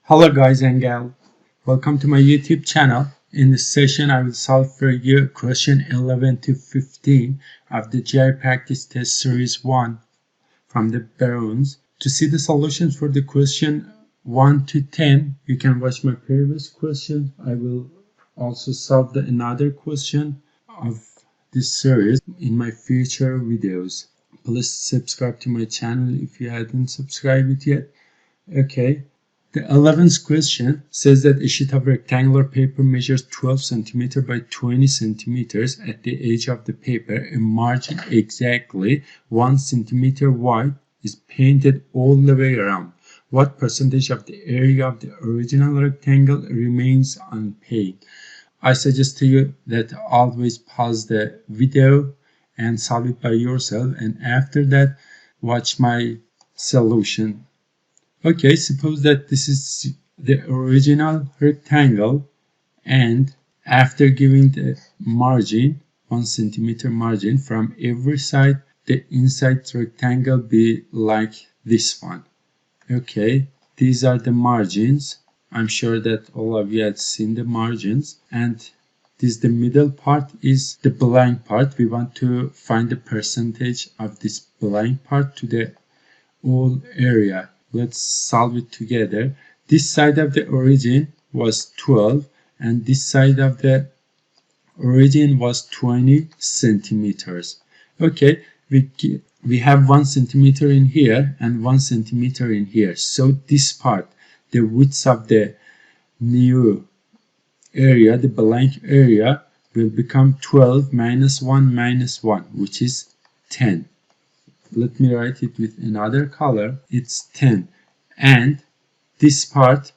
Hello guys and gal, welcome to my YouTube channel. In this session I will solve for you question 11 to 15 of the GRE practice test series 1 from the Barons. To see the solutions for the question 1 to 10, you can watch my previous question. I will also solve another question of this series in my future videos. Please subscribe to my channel if you haven't subscribed it yet. Okay. The 11th question says that a sheet of rectangular paper measures 12 cm by 20 cm at the edge of the paper. A margin exactly 1 cm wide is painted all the way around. What percentage of the area of the original rectangle remains unpainted? I suggest to you that always pause the video and solve it by yourself, and after that watch my solution. Okay, suppose that this is the original rectangle, and after giving the margin, 1 cm margin from every side, the inside rectangle be like this one. Okay, these are the margins. I'm sure that all of you have seen the margins, and the middle part is the blank part. We want to find the percentage of this blank part to the whole area. Let's solve it together. This side of the origin was 12 and this side of the origin was 20 centimeters. Okay, we have 1 centimeter in here and 1 centimeter in here. So this part, the width of the new area, the blank area, will become 12 minus 1 minus 1, which is 10. Let me write it with another color. It's 10. And this part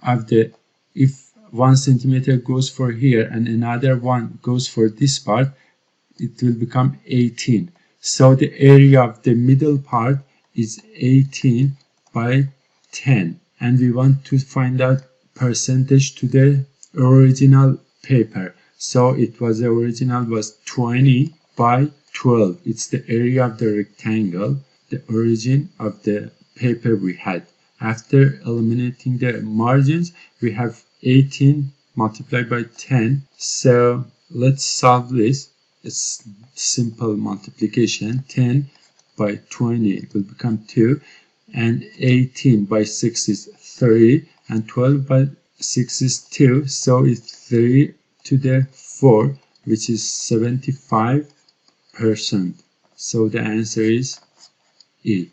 of the, if 1 centimeter goes for here and another one goes for this part, it will become 18. So the area of the middle part is 18 by 10. And we want to find out percentage to the original paper. So it was, the original was 20 by 12. It's the area of the rectangle, the origin of the paper we had. After eliminating the margins, we have 18 multiplied by 10. So let's solve this. It's simple multiplication. 10 by 20 will become 2, and 18 by 6 is 3, and 12 by 6 is 2. So it's 3 to the 4, which is 75%. So the answer is E.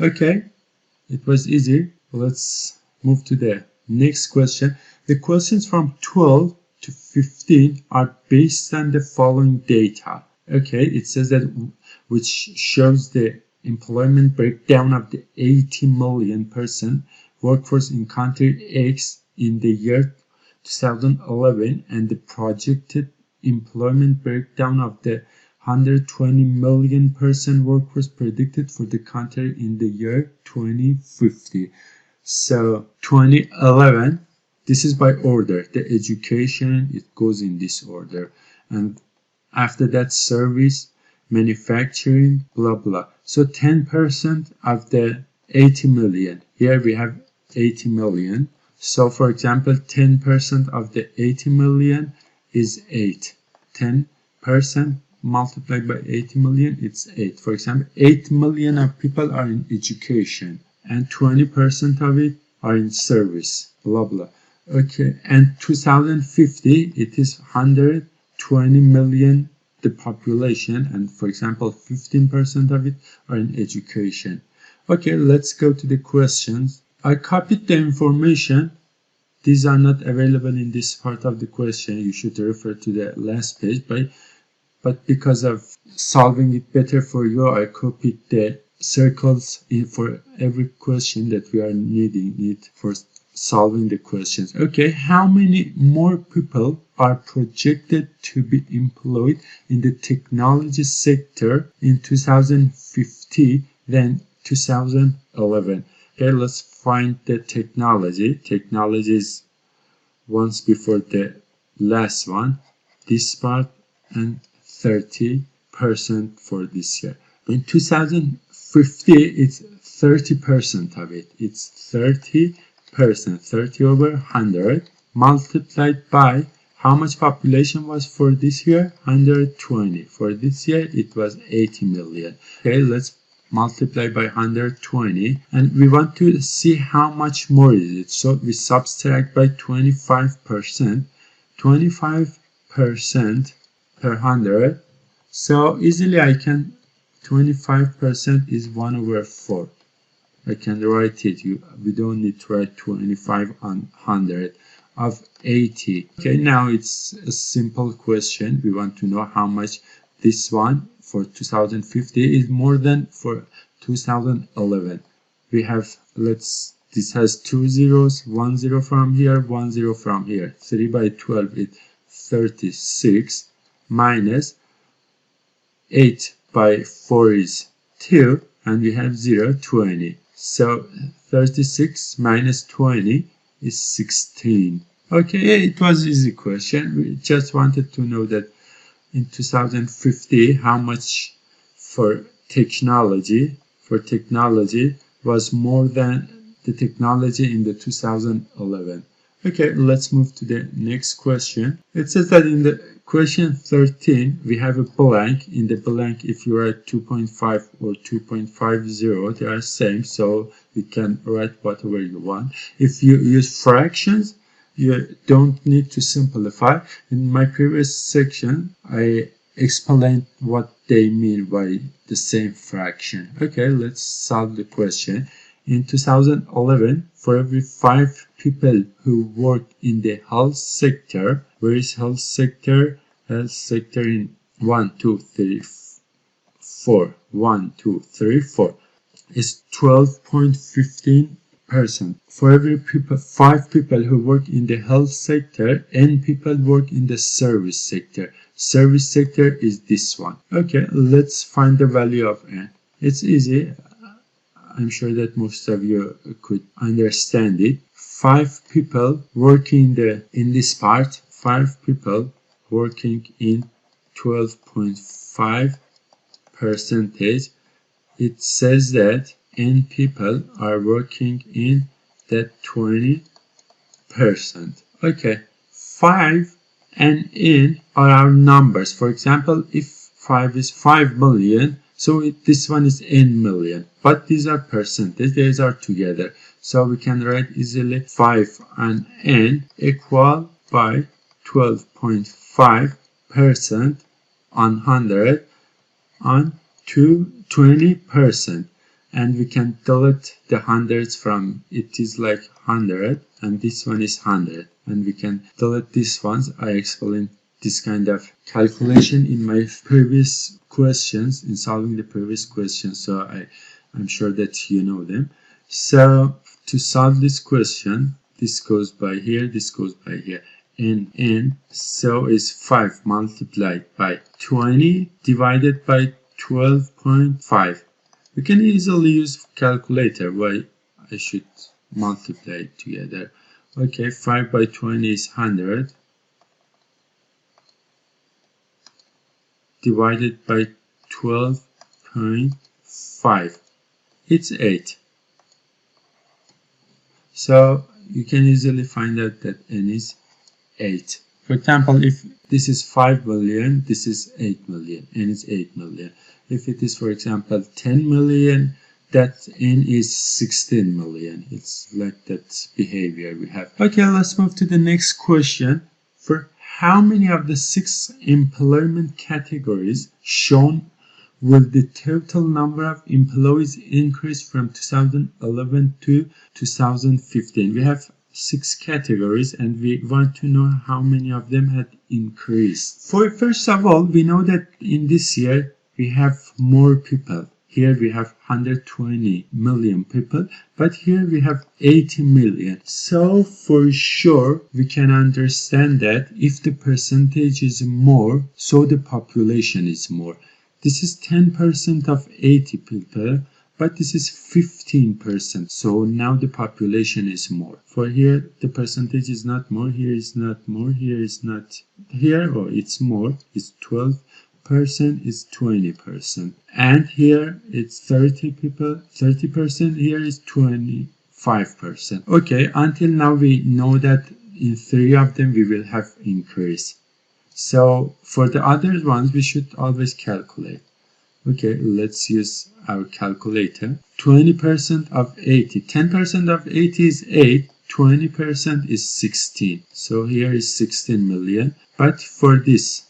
Okay, it was easy. Let's move to the next question. The questions from 12 to 15 are based on the following data. Okay, it says that which shows the employment breakdown of the 80 million person workforce in country X in the year 2011 and the projected employment breakdown of the 120 million person workforce predicted for the country in the year 2050. So 2011, this is by order. The education, it goes in this order. And after that, service, manufacturing, blah, blah. So 10% of the 80 million. Here we have 80 million. So for example, 10% of the 80 million is 8. 10% multiplied by 80 million, it's 8. For example, 8 million of people are in education and 20% of it are in service, blah, blah. Okay, and 2050, it is 120 million the population, and for example, 15% of it are in education. Okay, let's go to the questions. I copied the information. These are not available in this part of the question. You should refer to the last page. But because of solving it better for you, I copied the circles for every question that we are needing it for solving the questions. Okay, how many more people are projected to be employed in the technology sector in 2050 than 2011? Okay, let's find the technology. Technology is once before the last one, this part, and 30% for this year. In 2050, it's 30% of it. It's 30% 30 over 100 multiplied by how much population was for this year? 120. For this year, it was 80 million. Okay, let's multiply by 120. And we want to see how much more is it. So we subtract by 25%. 25% per 100. So easily I can, 25% is 1 over 4. I can write it. We don't need to write 25 on 100 of 80. Okay, now it's a simple question. We want to know how much this one for 2050 is more than for 2011. We have, this has 2 zeros, 1 0 from here, 1 0 from here. 3 by 12 is 36 minus 8 by 4 is 2, and we have 0, 20. So 36 minus 20 is 16. Okay, it was an easy question. We just wanted to know that in 2050 how much for technology was more than the technology in the 2011. Okay, let's move to the next question. It says that in the question 13, we have a blank. In the blank, if you write 2.5 or 2.50, they are same, so you can write whatever you want. If you use fractions, you don't need to simplify. In my previous section, I explained what they mean by the same fraction. Okay, let's solve the question. In 2011, for every 5 people who work in the health sector, where is health sector? Health sector in 1, 2, 3, 4. 1, 2, 3, 4 is 12.15%. For every 5 people who work in the health sector, n people work in the service sector. Service sector is this one. Okay, let's find the value of n. It's easy. I'm sure that most of you could understand it. 5 people working in this part, 5 people working in 12.5%. It says that n people are working in that 20%. Okay, 5 and n are our numbers. For example, if 5 is 5 million, so this one is n million, but these are percentage, these are together. So we can write easily 5 and n equal by 12.5% on 100 on 20%. And we can delete the hundreds from, it is like 100, and this one is 100. And we can delete these ones. I explained this kind of calculation in my previous questions, in solving the previous questions, so I'm sure that you know them. So to solve this question, this goes by here, this goes by here, n, so is 5 multiplied by 20 divided by 12.5. We can easily use calculator. Why I should multiply it together? Okay, 5 by 20 is 100. Divided by 12.5. It's 8. So you can easily find out that n is 8. For example, if this is 5 million, this is 8 million, n is 8 million. If it is, for example, 10 million, that n is 16 million. It's like that behavior we have. Okay, let's move to the next question. For how many of the 6 employment categories shown will the total number of employees increase from 2011 to 2015? We have 6 categories and we want to know how many of them had increased. First of all, we know that in this year we have more people. Here we have 120 million people, but here we have 80 million. So for sure we can understand that if the percentage is more, so the population is more. This is 10% of 80 people, but this is 15%. So now the population is more. For here the percentage is not more, here is not more, here is not, here or it's more, it's 12%, is 20%, and here it's 30 people, 30%, here is 25%, 5%. Okay, until now we know that in 3 of them we will have increase. So for the other ones we should always calculate. Okay, let's use our calculator. 20% of 80. 10% of 80 is 8. 20% is 16. So here is 16 million. But for this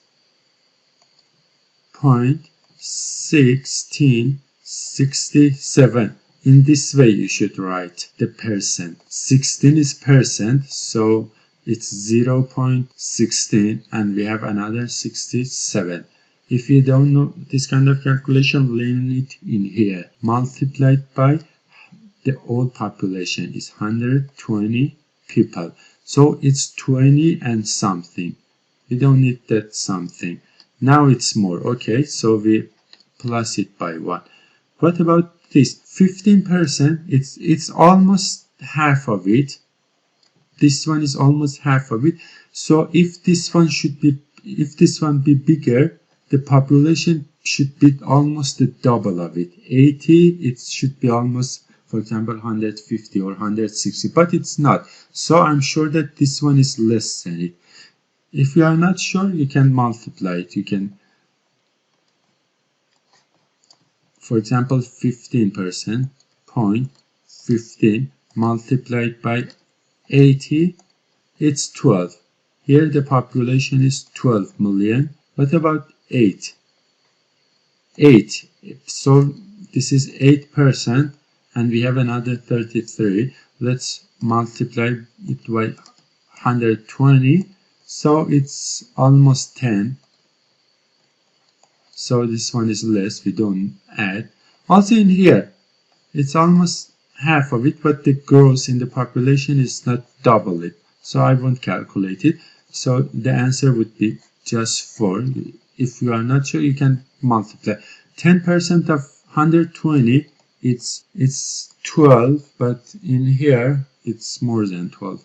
0.1667, in this way you should write the percent. 16 is percent, so it's 0.16 and we have another 67. If you don't know this kind of calculation, learn it in here. Multiplied by the whole population is 120 people. So it's 20 and something. We don't need that something. Now it's more. Okay, so we plus it by 1. What about this? 15%, it's almost half of it. This one is almost half of it. So if this one be bigger, the population should be almost the double of it. 80, it should be almost, for example, 150 or 160, but it's not. So I'm sure that this one is less than it. If you are not sure, you can multiply it. You can, for example, 15%, 0.15 multiplied by 80, it's 12. Here the population is 12 million. What about 8? 8. So this is 8%, and we have another 33. Let's multiply it by 120. So it's almost 10. So this one is less. We don't add. Also in here, it's almost half of it, but the growth in the population is not double it. So I won't calculate it. So the answer would be just 4. If you are not sure, you can multiply. 10% of 120, it's 12, but in here it's more than 12.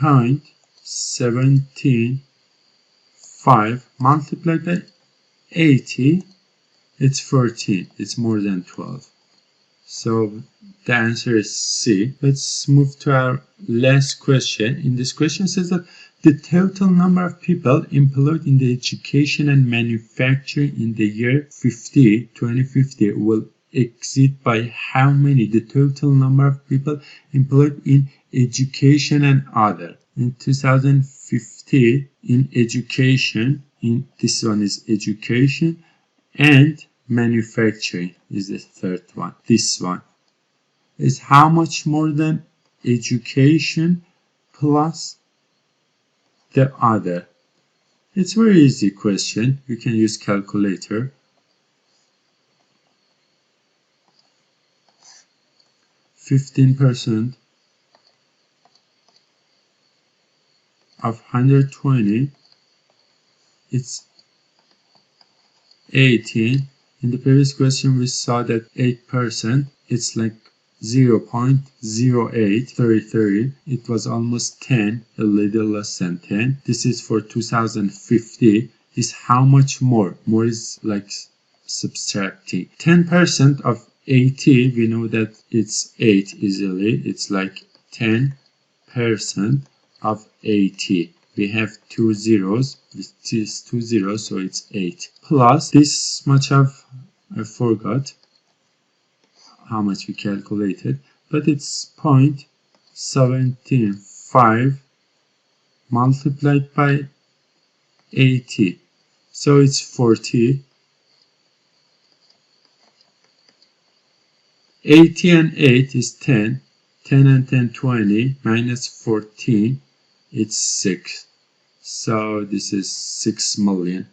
0.175 multiplied by 80, it's 14. It's more than 12. So the answer is C. Let's move to our last question. In this question, it says that the total number of people employed in the education and manufacturing in the year 2050 will exceed by how many the total number of people employed in education and other. In 2050, in education, this one is education, and manufacturing is the third one. This one is how much more than education plus the other. It's very easy question. You can use calculator. 15% of 120, it's 18. In the previous question we saw that 8%, it's like 0.0833. It was almost 10, a little less than 10. This is for 2050. Is how much more? More is like subtracting. 10% of 80, we know that it's 8 easily. It's like 10% of 80. We have 2 zeros. This is 2 zeros, so it's 8. Plus this much of, I forgot how much we calculated, but it's 0.175 multiplied by 80. So it's 40. 80 and 8 is 10. 10 and 10, 20. Minus 14, it's 6. So this is 6 million.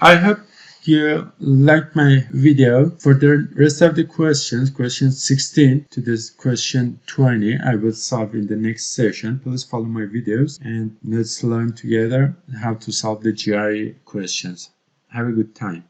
I hope you liked my video. For the rest of the questions, question 16 to this question 20, I will solve in the next session. Please follow my videos and let's learn together how to solve the GRE questions. Have a good time.